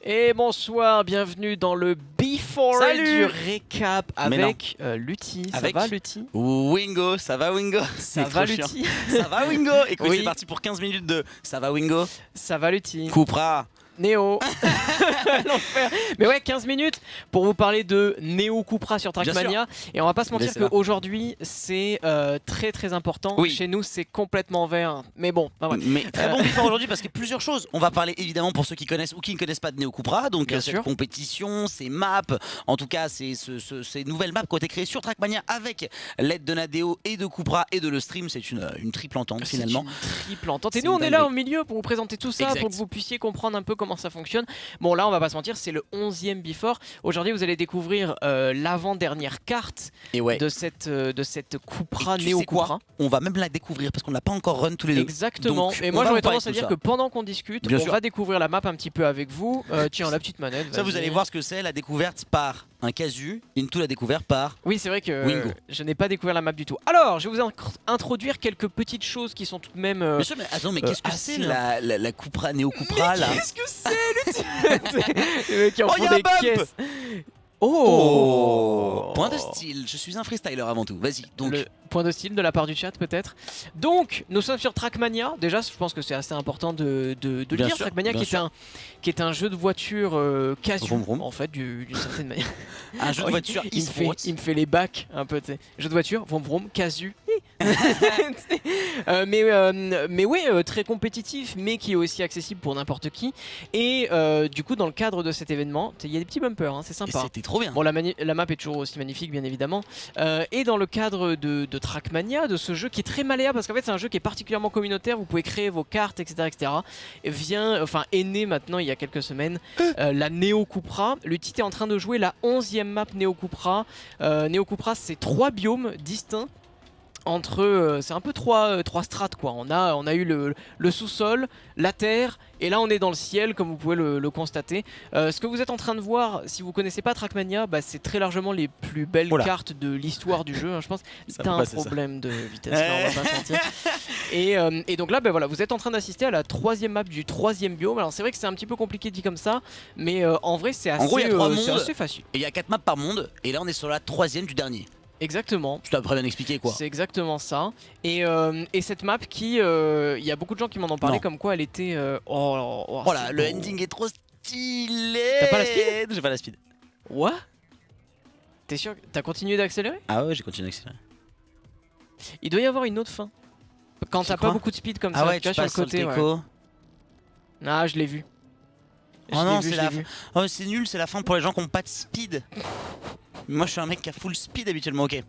Et bonsoir, bienvenue dans le Before du récap avec Lutti. Ça va Lutti? Wingo, ça va Wingo? Ça va Lutti? Ça va Wingo? Écoute, oui. C'est parti pour 15 minutes de ça va Wingo? Ça va Lutti? Coupera. Néo. L'enfer. Mais ouais, 15 minutes pour vous parler de Néo Cupra sur Trackmania. Et on va pas se mentir qu'aujourd'hui c'est très très important. Oui. Chez nous c'est complètement vert. Mais bon, enfin, mais très bon before aujourd'hui parce qu'il y a plusieurs choses. On va parler évidemment pour ceux qui connaissent ou qui ne connaissent pas de Néo Cupra. Donc cette compétition, ces maps, en tout cas ces nouvelles maps qui ont été créées sur Trackmania avec l'aide de Nadeo et de Cupra et de le stream. C'est une triple entente finalement. Une triple entente. Et nous on est là au milieu pour vous présenter tout ça, pour que vous puissiez comprendre un peu comment ça fonctionne. Bon là on va pas se mentir, c'est le 11e before. Aujourd'hui vous allez découvrir l'avant-dernière carte de cette Cupra, Néo Cupra. On va même la découvrir parce qu'on l'a pas encore run tous les deux. Exactement. Donc, et moi j'aurais tendance à dire que pendant qu'on discute, on va découvrir la map un petit peu avec vous. Tiens, la petite manette. Ça vous allez voir ce que c'est la découverte par un casu, Into la découverte par oui, c'est vrai que Wingo. Je n'ai pas découvert la map du tout. Alors, je vais vous introduire quelques petites choses qui sont tout de même Monsieur, mais attends, mais qu'est-ce que c'est la Cupra, Néo Cupra là? Qu'est-ce que c'est les mecs qui en font des caisses. Oh, point de style, je suis un freestyler avant tout, vas-y. Donc le point de style de la part du chat peut-être. Donc nous sommes sur Trackmania. Déjà je pense que c'est assez important de le dire. Trackmania qui est un jeu de voiture casu en fait d'une certaine manière. Un jeu de voiture il me fait les bacs un peu, jeu de voiture, vroom vroom, casu. mais ouais, très compétitif, mais qui est aussi accessible pour n'importe qui. Et du coup, dans le cadre de cet événement, il y a des petits bumpers, hein, c'est sympa. C'était trop bien. Bon, la map est toujours aussi magnifique, bien évidemment. Et dans le cadre de Trackmania, de ce jeu qui est très malléable, parce qu'en fait, c'est un jeu qui est particulièrement communautaire. Vous pouvez créer vos cartes, etc., etc. Est né maintenant il y a quelques semaines la Néo Cupra. Lutti est en train de jouer la 11e map Néo Cupra. Néo Cupra, c'est 3 biomes distincts. C'est un peu trois strates quoi. On a eu le sous-sol, la terre, et là on est dans le ciel comme vous pouvez le constater. Ce que vous êtes en train de voir, si vous connaissez pas Trackmania, c'est très largement les plus belles cartes de l'histoire du jeu, hein, je pense. C'est un problème de vitesse, là, on va pas se mentir. Et donc là voilà, vous êtes en train d'assister à la 3e map du 3e biome. Alors c'est vrai que c'est un petit peu compliqué dit comme ça, mais en vrai c'est assez facile. Et il y a 4 maps par monde, et là on est sur la 3e du dernier. Exactement. Je t'ai très bien expliqué quoi. C'est exactement ça. Et cette map qui, il y a beaucoup de gens qui m'en ont parlé comme quoi elle était... voilà, le ending est trop stylé. T'as pas la speed? J'ai pas la speed. What? T'es sûr? T'as continué d'accélérer? Ah ouais, j'ai continué d'accélérer. Il doit y avoir une autre fin. Quand t'as pas beaucoup de speed comme ça, ouais, tu vois, sur le côté. Ah, je l'ai vu. Oh non, c'est la fin. Oh, c'est nul, c'est la fin pour les gens qui ont pas de speed. Moi je suis un mec qui a full speed habituellement, ok.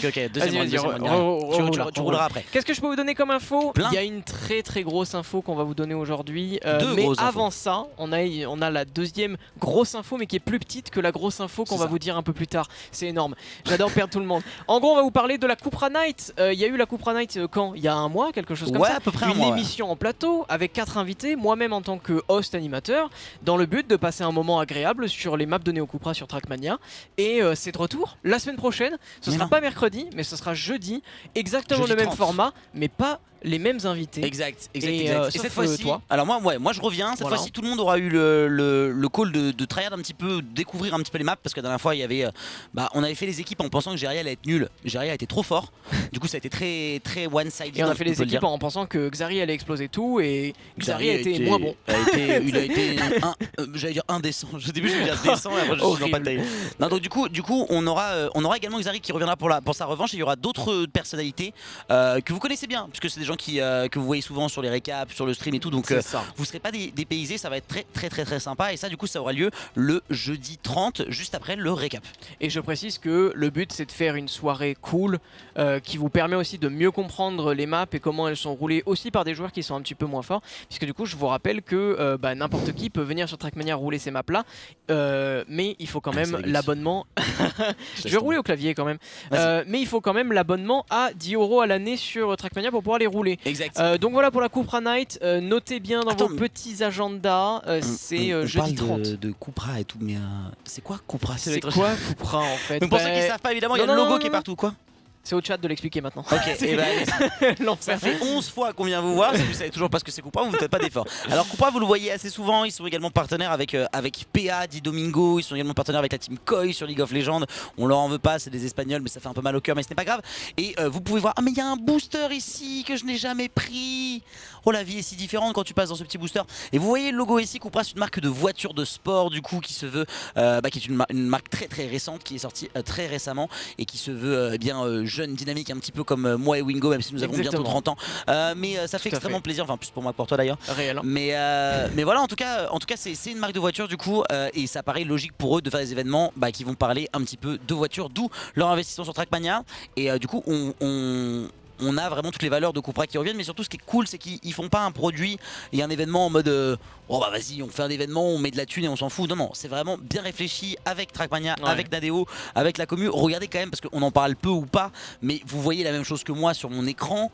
Ok, deuxième round, tu rouleras après. Qu'est-ce que je peux vous donner comme info? Il y a une très grosse info qu'on va vous donner aujourd'hui. Mais avant ça, on a la deuxième grosse info, mais qui est plus petite que la grosse info qu'on va vous dire un peu plus tard. C'est énorme. J'adore perdre tout le monde. En gros, on va vous parler de la Cupra Night. Il y a eu la Cupra Night quand? Il y a un mois, quelque chose comme ça. À peu près une émission en plateau avec 4 invités, moi-même en tant que host animateur, dans le but de passer un moment agréable sur les maps de Néo Cupra sur Trackmania. Et c'est de retour la semaine prochaine. Ce sera pas mercredi, mais ce sera jeudi, exactement le même format, mais pas les mêmes invités. Exact. Et cette fois-ci, alors moi je reviens. Cette fois-ci, tout le monde aura eu le call de tryhard un petit peu, découvrir un petit peu les maps, parce que la dernière fois, il y avait, on avait fait les équipes en pensant que Xari allait être nul. Xari a été trop fort. Du coup, ça a été très one-sided. Et on a fait les équipes en pensant que Xari allait exploser tout, et Xari a été moins bon. Il a été j'allais dire indécent. Au début, je voulais dire décent, et après, je suis pas taillé. Non, donc du coup, on aura également Xari qui reviendra pour sa revanche. Et il y aura d'autres personnalités que vous connaissez bien, puisque c'est des gens que vous voyez souvent sur les récaps, sur le stream et tout, donc vous serez pas dépaysés, ça va être très sympa. Et ça, du coup, ça aura lieu le jeudi 30, juste après le récap. Et je précise que le but, c'est de faire une soirée cool qui vous permet aussi de mieux comprendre les maps et comment elles sont roulées aussi par des joueurs qui sont un petit peu moins forts, puisque du coup, je vous rappelle que n'importe qui peut venir sur Trackmania rouler ces maps là, mais il faut quand même l'abonnement. Je vais rouler au clavier quand même, mais il faut quand même l'abonnement à 10 € à l'année sur Trackmania pour pouvoir les rouler. Exact. Donc voilà pour la Cupra Night. Notez bien dans vos petits agendas, c'est jeudi 30. De Cupra et tout, mais c'est quoi Cupra? C'est quoi Cupra en fait? Donc pour ceux qui savent pas, évidemment, il y a le logo qui est partout, quoi. C'est au chat de l'expliquer maintenant. Ok, et bah, l'enfer. ça fait 11 fois qu'on vient vous voir, si vous savez toujours pas ce que c'est Cupra, vous ne faites pas d'effort. Alors Cupra, vous le voyez assez souvent, ils sont également partenaires avec PA, Di Domingo, ils sont également partenaires avec la team Koi sur League of Legends. On leur en veut pas, c'est des Espagnols, mais ça fait un peu mal au cœur, mais ce n'est pas grave. Et vous pouvez voir, ah mais il y a un booster ici que je n'ai jamais pris. Oh, la vie est si différente quand tu passes dans ce petit booster. Et vous voyez le logo ici, Cupra, c'est une marque de voiture de sport du coup qui se veut, qui est une marque très très récente, qui est sortie très récemment et qui se veut bien jeune, dynamique, un petit peu comme moi et Wingo, même si nous avons bientôt 30 ans. Mais ça fait extrêmement plaisir, enfin plus pour moi que pour toi d'ailleurs. Réel. Mais voilà, en tout cas c'est une marque de voiture du coup, et ça paraît logique pour eux de faire des événements qui vont parler un petit peu de voiture, d'où leur investissement sur Trackmania. Et du coup on a vraiment toutes les valeurs de Cupra qui reviennent, mais surtout ce qui est cool, c'est qu'ils font pas un produit et un événement en mode oh bah vas-y, on fait un événement, on met de la thune et on s'en fout. Non, non, c'est vraiment bien réfléchi avec Trackmania, avec Nadeo, avec la commu. Regardez quand même, parce qu'on en parle peu ou pas, mais vous voyez la même chose que moi sur mon écran.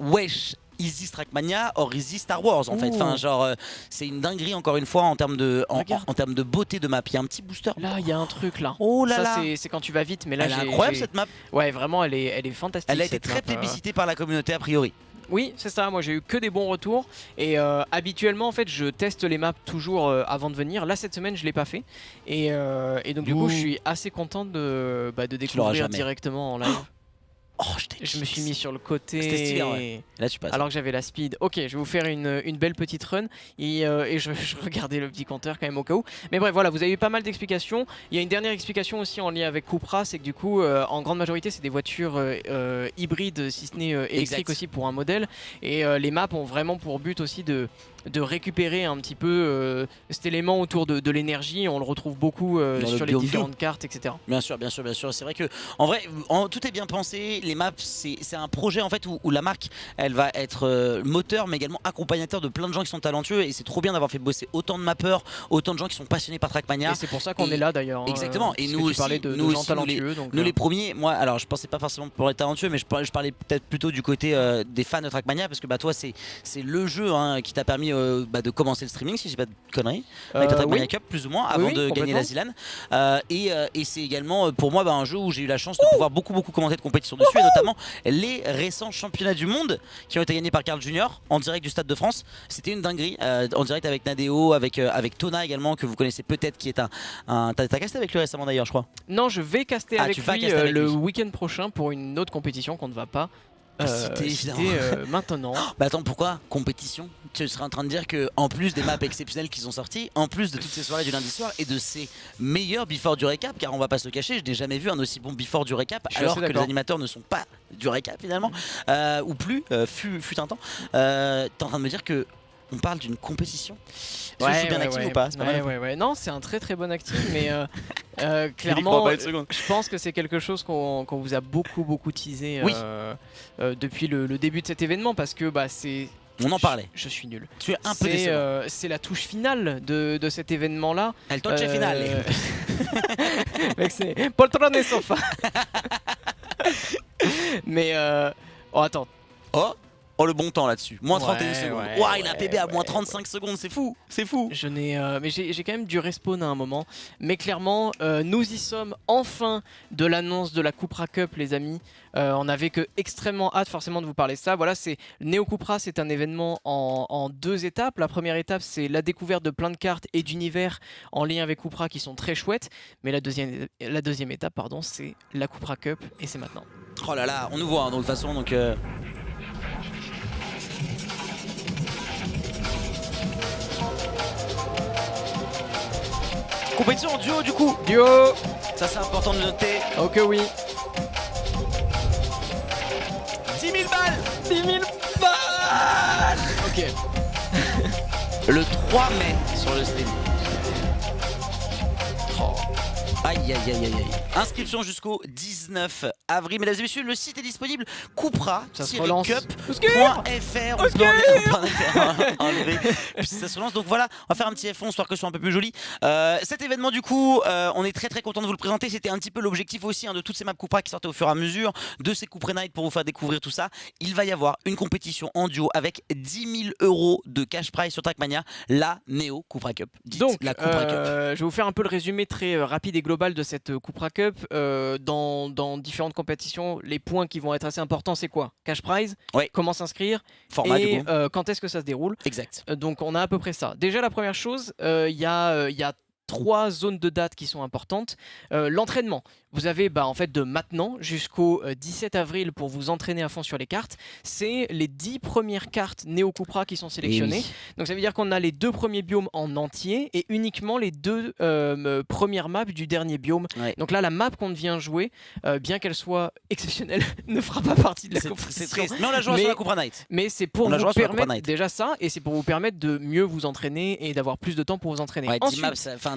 Wesh, Easy Trackmania or Easy Star Wars en fait. Enfin, genre, c'est une dinguerie encore une fois en termes de, en termes de beauté de map. Il y a un petit booster. Là, il y a un truc là. Oh là ça, là. c'est quand tu vas vite, mais là, elle est incroyable cette map. Ouais, vraiment, elle est fantastique. Elle a été très plébiscitée par la communauté a priori. Oui, c'est ça. Moi, j'ai eu que des bons retours. Et habituellement, en fait, je teste les maps toujours avant de venir. Là, cette semaine, je l'ai pas fait. Et donc, du coup, je suis assez content de découvrir directement en live. Oh, je me suis mis sur le côté. C'était stylé, ouais. Là, tu passes. Alors que j'avais la speed. Ok, je vais vous faire une belle petite run. Et je regardais le petit compteur quand même au cas où. Mais bref, voilà, vous avez eu pas mal d'explications. Il y a une dernière explication aussi en lien avec Cupra, c'est que du coup, en grande majorité, c'est des voitures hybrides, si ce n'est électriques aussi pour un modèle. Et les maps ont vraiment pour but aussi de récupérer un petit peu cet élément autour de l'énergie. On le retrouve beaucoup sur les différentes cartes, etc. Bien sûr, bien sûr, bien sûr. C'est vrai que en vrai, tout est bien pensé. Les maps, c'est un projet en fait où la marque, elle va être moteur, mais également accompagnateur de plein de gens qui sont talentueux. Et c'est trop bien d'avoir fait bosser autant de mappeurs, autant de gens qui sont passionnés par Trackmania. Et c'est pour ça qu'on est là d'ailleurs. Exactement. Et nous aussi, de gens talentueux. Nous les premiers. Moi, alors je pensais pas forcément pour être talentueux, mais je parlais peut-être plutôt du côté des fans de Trackmania, parce que bah toi, c'est le jeu qui t'a permis de commencer le streaming, si j'ai pas de conneries, avec la Trackmania Cup plus ou moins, avant de gagner la Zilan. Et c'est également pour moi un jeu où j'ai eu la chance de pouvoir beaucoup commenter de compétitions dessus, et notamment les récents championnats du monde qui ont été gagnés par Carl Junior en direct du Stade de France. C'était une dinguerie, en direct avec Nadeo, avec Tona également, que vous connaissez peut-être, qui est t'as casté avec lui récemment d'ailleurs, je crois. Non, je vais caster avec lui le week-end prochain pour une autre compétition qu'on ne va pas maintenant. Bah attends, pourquoi compétition? Tu serais en train de dire que en plus des maps exceptionnelles qu'ils ont sorties, en plus de toutes ces soirées du lundi soir et de ces meilleurs before du récap, car on va pas se le cacher, je n'ai jamais vu un aussi bon before du récap, alors que les animateurs ne sont pas du récap finalement, ou plus, fut un temps. T'es en train de me dire que on parle d'une compétition? Je suis bien actif ou pas? Ouais. Non, c'est un très bon actif, mais clairement, je pense que c'est quelque chose qu'on vous a beaucoup teasé depuis le début de cet événement, parce que c'est... On en parlait. Je suis nul. Tu es un peu décevant. C'est la touche finale de cet événement-là. Elle touche finale. Mec, c'est poltrone sofa. Mais oh, attends. Oh, le bon temps là-dessus, moins 31 secondes. Il a PB à moins 35 secondes, c'est fou, c'est fou. Mais j'ai quand même dû respawn à un moment. Mais clairement, nous y sommes enfin de l'annonce de la Cupra Cup, les amis. On n'avait que extrêmement hâte forcément de vous parler de ça. Voilà, c'est Neo Cupra, c'est un événement en deux étapes. La première étape, c'est la découverte de plein de cartes et d'univers en lien avec Cupra qui sont très chouettes. Mais la deuxième étape, pardon, c'est la Cupra Cup, et c'est maintenant. Oh là là, on nous voit de toute façon, donc... Compétition en duo du coup. Duo. Ça c'est important de noter. Ok, oui. 10 000 balles. 10 000 balles. Ok. Le 3 mai sur le stream. Aïe. Inscription jusqu'au 19 avril. Mesdames et messieurs, le site est disponible. Cupra-cup.fr. Ça se relance. Donc voilà, on va faire un petit F11 histoire que ce soit un peu plus joli. Cet événement du coup, on est très content de vous le présenter. C'était un petit peu l'objectif aussi de toutes ces maps Cupra qui sortaient au fur et à mesure, de ces Cupra Night pour vous faire découvrir tout ça. Il va y avoir une compétition en duo avec 10 000 € de cash prize sur Trackmania, la Neo Cupra Cup. Donc, la Cupra Cup. Je vais vous faire un peu le résumé très rapide et global global de cette Cupra Cup, dans différentes compétitions, les points qui vont être assez importants, c'est quoi? Cash prize, comment s'inscrire, format et quand est-ce que ça se déroule. Exact. Donc on a à peu près ça. Déjà la première chose, il y a 3 zones de date qui sont importantes. L'entraînement, vous avez en fait de maintenant jusqu'au 17 avril pour vous entraîner à fond sur les cartes. C'est les 10 premières cartes Neo Cupra qui sont sélectionnées. Donc ça veut dire qu'on a les 2 premiers biomes en entier et uniquement les 2 premières maps du dernier biome. Donc là la map qu'on vient jouer, bien qu'elle soit exceptionnelle, ne fera pas partie de la compétition. Mais on la joue sur la Cupra Night. Mais c'est pour vous permettre déjà ça, et c'est pour vous permettre de mieux vous entraîner et d'avoir plus de temps pour vous entraîner. Ensuite,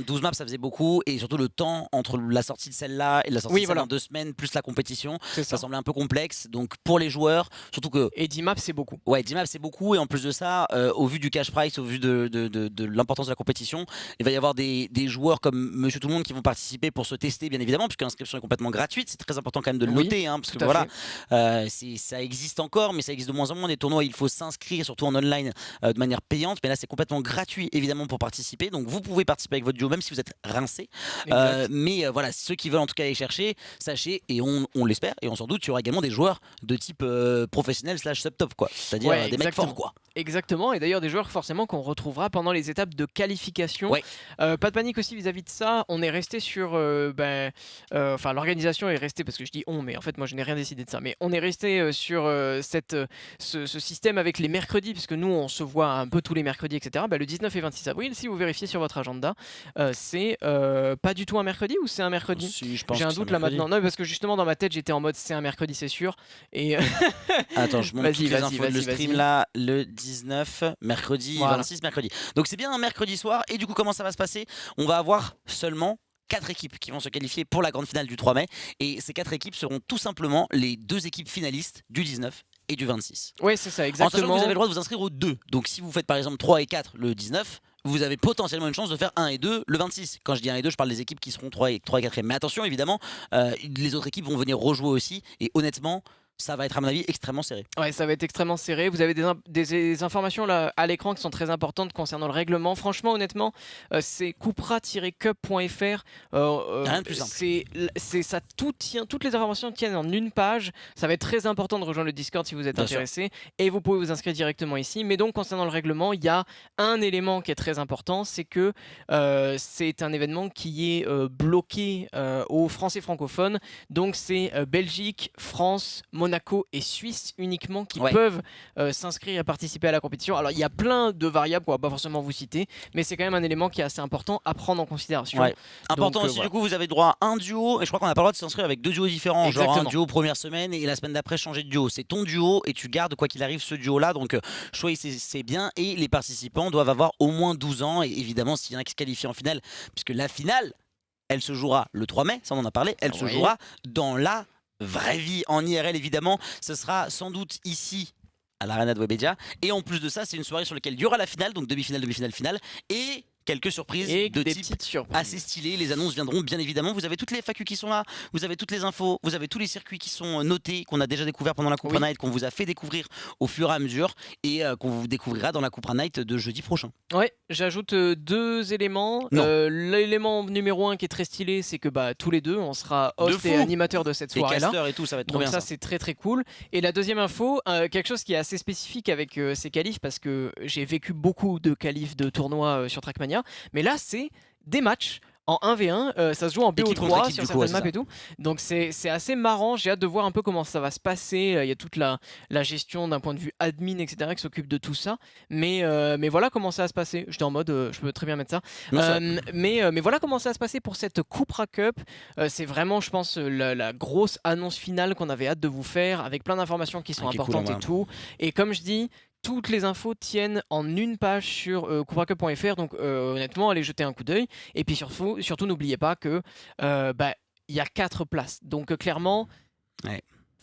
12 maps ça faisait beaucoup, et surtout le temps entre la sortie de celle-là et la sortie de celle dans 2 semaines plus la compétition, ça semblait un peu complexe. Donc pour les joueurs, surtout que... Et 10 maps c'est beaucoup. 10 maps c'est beaucoup, et en plus de ça, au vu du cash price, au vu de l'importance de la compétition, il va y avoir des joueurs comme Monsieur Tout le Monde qui vont participer pour se tester bien évidemment, puisque l'inscription est complètement gratuite. C'est très important quand même de le noter, parce que voilà, ça existe encore, mais ça existe de moins en moins des tournois. Il faut s'inscrire surtout en online de manière payante, mais là c'est complètement gratuit évidemment pour participer. Donc vous pouvez participer avec votre duo même si vous êtes rincé, mais voilà, ceux qui veulent en tout cas aller chercher, sachez, et on l'espère et on s'en doute, il y aura également des joueurs de type professionnel / subtop, quoi, c'est-à-dire des mecs forts, quoi. Exactement, et d'ailleurs des joueurs forcément qu'on retrouvera pendant les étapes de qualification. Pas de panique aussi vis-à-vis de ça, on est resté sur enfin l'organisation est restée, parce que je dis on, mais en fait moi je n'ai rien décidé de ça, mais on est resté sur ce système avec les mercredis, puisque nous on se voit un peu tous les mercredis, etc. Le 19 et 26 avril, si vous vérifiez sur votre agenda, c'est pas du tout un mercredi, ou c'est un mercredi? Si, je pense j'ai un doute là maintenant. Non, parce que justement dans ma tête j'étais en mode c'est un mercredi, c'est sûr. Et attends, je montre toutes les infos de le stream là, le 19, mercredi, 26 mercredi. Donc c'est bien un mercredi soir, et du coup comment ça va se passer? On va avoir seulement 4 équipes qui vont se qualifier pour la grande finale du 3 mai, et ces 4 équipes seront tout simplement les 2 équipes finalistes du 19 et du 26. Ouais, c'est ça, exactement. En sachant que vous avez le droit de vous inscrire aux 2. Donc si vous faites par exemple 3 et 4 le 19, vous avez potentiellement une chance de faire 1 et 2 le 26. Quand je dis 1 et 2, je parle des équipes qui seront 3 et 4. Mais attention, évidemment, les autres équipes vont venir rejouer aussi, et honnêtement, ça va être à mon avis extrêmement serré. Ouais, ça va être extrêmement serré. Vous avez des informations là à l'écran qui sont très importantes concernant le règlement. Franchement, honnêtement, c'est cupra-cup.fr. Rien de plus simple. Ça tout tient, toutes les informations tiennent en une page. Ça va être très important de rejoindre le Discord si vous êtes intéressé. Et vous pouvez vous inscrire directement ici. Mais donc, concernant le règlement, il y a un élément qui est très important, c'est que c'est un événement qui est bloqué aux Français francophones. Donc, c'est Belgique, France, Monaco et Suisse uniquement qui peuvent s'inscrire et participer à la compétition. Alors il y a plein de variables qu'on va pas forcément vous citer, mais c'est quand même un élément qui est assez important à prendre en considération. Important donc, aussi, du coup vous avez droit à un duo, et je crois qu'on n'a pas le droit de s'inscrire avec 2 duos différents. Exactement. Genre un duo première semaine et la semaine d'après changer de duo. C'est ton duo et tu gardes quoi qu'il arrive ce duo là, donc choisissez bien, et les participants doivent avoir au moins 12 ans, et évidemment s'il y en a qui se qualifient en finale, puisque la finale elle se jouera le 3 mai, ça on en a parlé, elle se jouera dans la vraie vie, en IRL évidemment. Ce sera sans doute ici à l'Arena de Webedia, et en plus de ça c'est une soirée sur laquelle il y aura la finale, donc demi-finale, demi-finale, finale, et quelques surprises de type assez stylées. Les annonces viendront bien évidemment. Vous avez toutes les FAQ qui sont là, vous avez toutes les infos, vous avez tous les circuits qui sont notés, qu'on a déjà découvert pendant la Cupra Night, qu'on vous a fait découvrir au fur et à mesure, et qu'on vous découvrira dans la Cupra Night de jeudi prochain. Ouais, j'ajoute 2 éléments. L'élément numéro 1 qui est très stylé, c'est que tous les 2 on sera host et animateur de cette soirée là. Et tout, ça va être trop donc bien. Ça c'est très très cool. Et la deuxième info, quelque chose qui est assez spécifique avec ces qualifs, parce que j'ai vécu beaucoup de qualifs de tournois sur Trackmania. Mais là, c'est des matchs en 1v1, ça se joue en BO3 sur certaines maps et tout. Donc c'est assez marrant, j'ai hâte de voir un peu comment ça va se passer. Il y a toute la gestion d'un point de vue admin, etc. qui s'occupe de tout ça. Mais voilà comment ça va se passer. J'étais en mode, je peux très bien mettre ça. Mais voilà comment ça va se passer pour cette Cupra Cup. C'est vraiment, je pense, la grosse annonce finale qu'on avait hâte de vous faire, avec plein d'informations qui sont importantes et tout. Et comme je dis, toutes les infos tiennent en une page sur cupracup.fr, donc honnêtement allez jeter un coup d'œil, et puis surtout n'oubliez pas que y a 4 places, donc clairement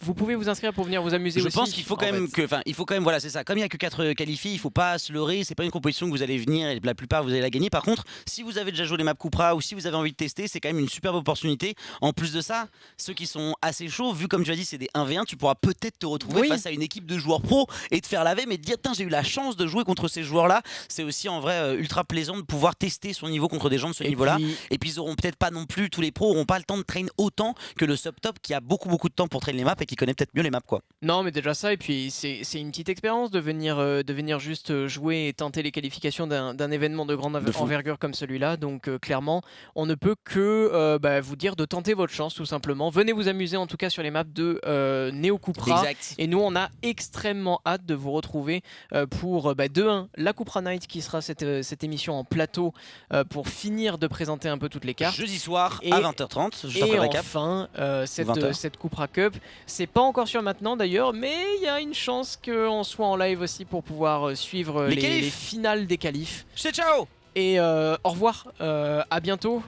vous pouvez vous inscrire pour venir vous amuser Je aussi. pense qu'il faut quand même voilà, c'est ça. Comme il n'y a que 4 qualifiés, il faut pas se leurrer. C'est pas une compétition que vous allez venir et la plupart vous allez la gagner. Par contre, si vous avez déjà joué les maps Cupra ou si vous avez envie de tester, c'est quand même une superbe opportunité. En plus de ça, ceux qui sont assez chauds, vu comme tu as dit, c'est des 1v1, tu pourras peut-être te retrouver face à une équipe de joueurs pro et te faire laver, mais te dire, tiens, j'ai eu la chance de jouer contre ces joueurs-là. C'est aussi en vrai ultra plaisant de pouvoir tester son niveau contre des gens de ce niveau-là. Et puis ils auront peut-être pas non plus, tous les pros auront pas le temps de train autant que le sub-top qui a beaucoup de temps pour train les maps et qui connaît peut-être mieux les maps, quoi. Non, mais déjà ça, et puis c'est une petite expérience de venir juste jouer et tenter les qualifications d'un événement de grande envergure comme celui-là. Donc clairement, on ne peut que vous dire de tenter votre chance tout simplement. Venez vous amuser en tout cas sur les maps de Neo Cupra. Exact. Et nous, on a extrêmement hâte de vous retrouver pour de 1 la Cupra Night qui sera cette émission en plateau pour finir de présenter un peu toutes les cartes. Jeudi soir à 20h30. Et enfin, cette Cupra Cup, c'est pas encore sûr maintenant d'ailleurs, mais il y a une chance qu'on soit en live aussi pour pouvoir suivre les finales des qualifs. Ciao. Et au revoir, à bientôt.